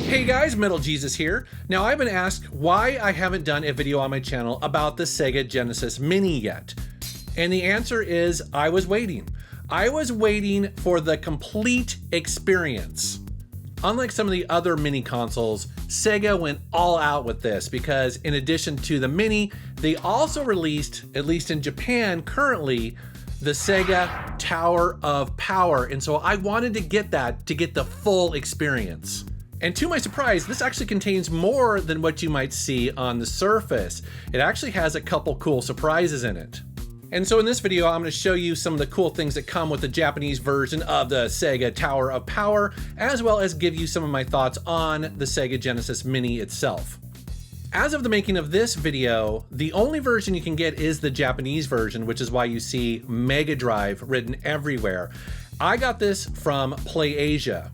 Hey guys, Metal Jesus here. Now I've been asked why I haven't done a video on my channel about the Sega Genesis Mini yet. And the answer is I was waiting. I was waiting for the complete experience. Unlike some of the other mini consoles, Sega went all out with this because in addition to the Mini, they also released, at least in Japan currently, the Sega Tower of Power. And so I wanted to get that to get the full experience. And to my surprise, this actually contains more than what you might see on the surface. It actually has a couple cool surprises in it. And so in this video, I'm going to show you some of the cool things that come with the Japanese version of the Sega Tower of Power, as well as give you some of my thoughts on the Sega Genesis Mini itself. As of the making of this video, the only version you can get is the Japanese version, which is why you see Mega Drive written everywhere. I got this from PlayAsia.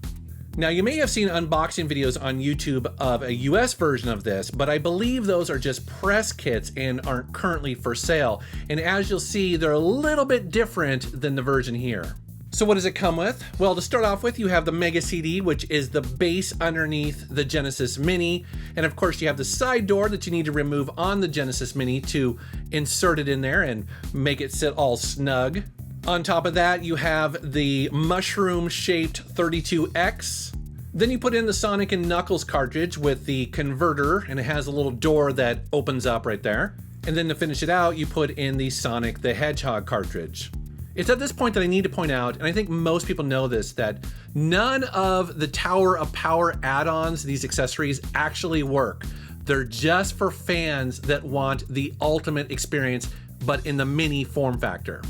Now, you may have seen unboxing videos on YouTube of a US version of this, but I believe those are just press kits and aren't currently for sale. And as you'll see, they're a little bit different than the version here. So what does it come with? Well, to start off with, you have the Mega CD, which is the base underneath the Genesis Mini. And of course, you have the side door that you need to remove on the Genesis Mini to insert it in there and make it sit all snug. On top of that, you have the mushroom-shaped 32X. Then you put in the Sonic & Knuckles cartridge with the converter, and it has a little door that opens up right there. And then to finish it out, you put in the Sonic the Hedgehog cartridge. It's at this point that I need to point out, and I think most people know this, that none of the Tower of Power add-ons, these accessories, actually work. They're just for fans that want the ultimate experience, but in the mini form factor.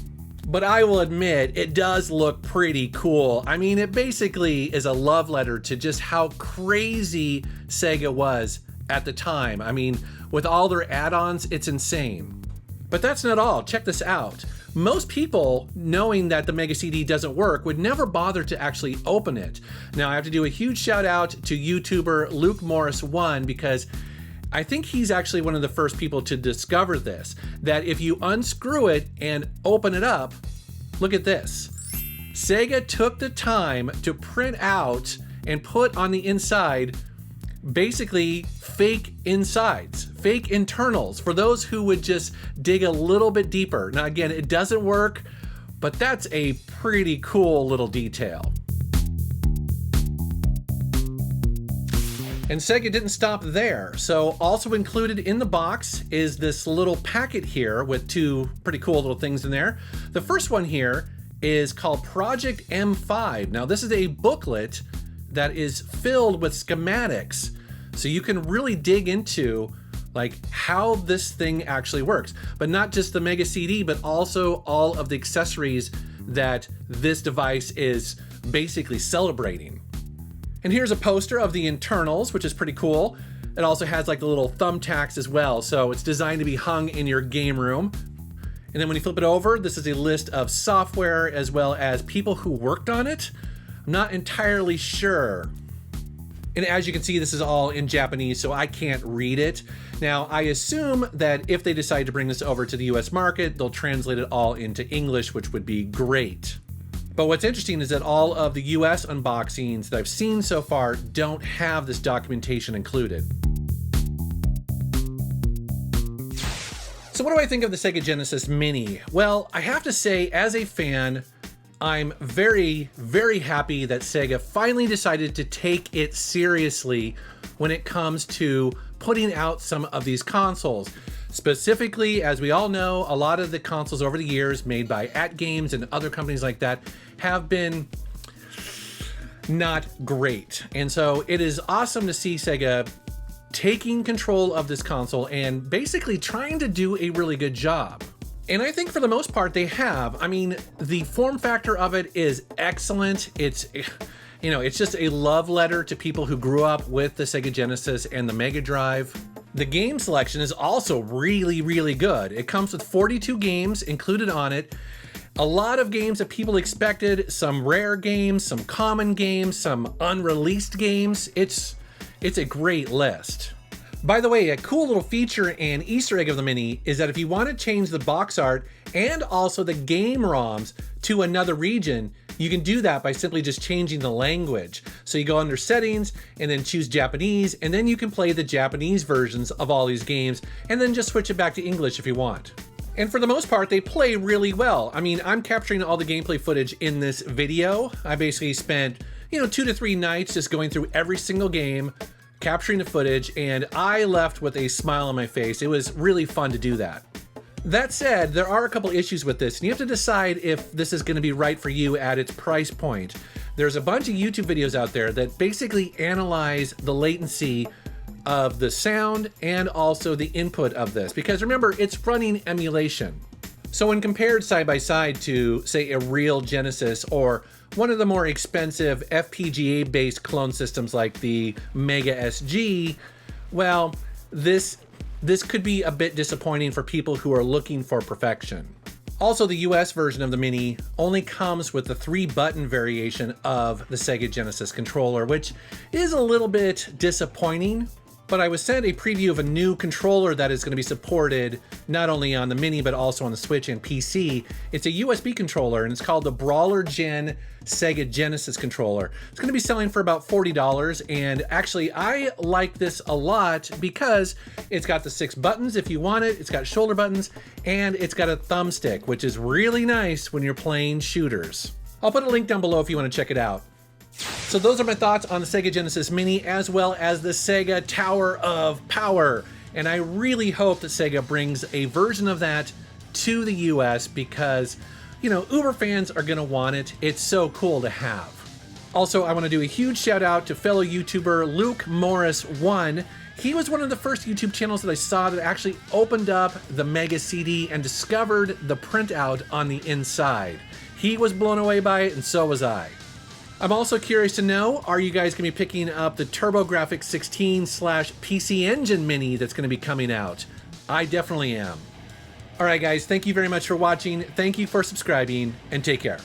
But I will admit, it does look pretty cool. I mean, it basically is a love letter to just how crazy Sega was at the time. I mean, with all their add-ons, it's insane. But that's not all. Check this out. Most people, knowing that the Mega CD doesn't work, would never bother to actually open it. Now, I have to do a huge shout out to YouTuber Luke Morris 1 because I think he's actually one of the first people to discover this, that if you unscrew it and open it up, look at this. Sega took the time to print out and put on the inside basically fake insides, fake internals for those who would just dig a little bit deeper. Now again, it doesn't work, but that's a pretty cool little detail. And Sega didn't stop there. So also included in the box is this little packet here with two pretty cool little things in there. The first one here is called Project M5. Now this is a booklet that is filled with schematics. So you can really dig into like how this thing actually works, but not just the Mega CD, but also all of the accessories that this device is basically celebrating. And here's a poster of the internals, which is pretty cool. It also has like the little thumbtacks as well. So it's designed to be hung in your game room. And then when you flip it over, this is a list of software as well as people who worked on it. I'm not entirely sure. And as you can see, this is all in Japanese, so I can't read it. Now, I assume that if they decide to bring this over to the US market, they'll translate it all into English, which would be great. But what's interesting is that all of the US unboxings that I've seen so far don't have this documentation included. So what do I think of the Sega Genesis Mini? Well, I have to say, as a fan, I'm very, very happy that Sega finally decided to take it seriously when it comes to putting out some of these consoles. Specifically, as we all know, a lot of the consoles over the years made by AtGames and other companies like that have been not great. And so it is awesome to see Sega taking control of this console and basically trying to do a really good job. And I think for the most part they have. I mean, the form factor of it is excellent. It's, you know, it's just a love letter to people who grew up with the Sega Genesis and the Mega Drive. The game selection is also really, really good. It comes with 42 games included on it. A lot of games that people expected, some rare games, some common games, some unreleased games. It's a great list. By the way, a cool little feature and Easter egg of the Mini is that if you want to change the box art and also the game ROMs to another region, you can do that by simply just changing the language. So you go under settings and then choose Japanese, and then you can play the Japanese versions of all these games and then just switch it back to English if you want. And for the most part, they play really well. I mean, I'm capturing all the gameplay footage in this video. I basically spent, 2 to 3 nights just going through every single game, capturing the footage, and I left with a smile on my face. It was really fun to do that. That said, there are a couple issues with this, and you have to decide if this is going to be right for you at its price point. There's a bunch of YouTube videos out there that basically analyze the latency of the sound and also the input of this, because remember, it's running emulation. So when compared side by side to, say, a real Genesis or one of the more expensive FPGA-based clone systems like the Mega SG, well, this could be a bit disappointing for people who are looking for perfection. Also, the US version of the Mini only comes with the 3-button variation of the Sega Genesis controller, which is a little bit disappointing. But I was sent a preview of a new controller that is going to be supported not only on the Mini, but also on the Switch and PC. It's a USB controller, and it's called the Brawler Gen Sega Genesis controller. It's going to be selling for about $40, and actually I like this a lot because it's got the 6 buttons if you want it, it's got shoulder buttons, and it's got a thumbstick, which is really nice when you're playing shooters. I'll put a link down below if you want to check it out. So those are my thoughts on the Sega Genesis Mini, as well as the Sega Tower of Power. And I really hope that Sega brings a version of that to the US because, Uber fans are gonna want it. It's so cool to have. Also, I wanna do a huge shout out to fellow YouTuber Luke Morris 1. He was one of the first YouTube channels that I saw that actually opened up the Mega CD and discovered the printout on the inside. He was blown away by it, and so was I. I'm also curious to know, are you guys going to be picking up the TurboGrafx 16/PC Engine Mini that's going to be coming out? I definitely am. All right, guys, thank you very much for watching. Thank you for subscribing, and take care.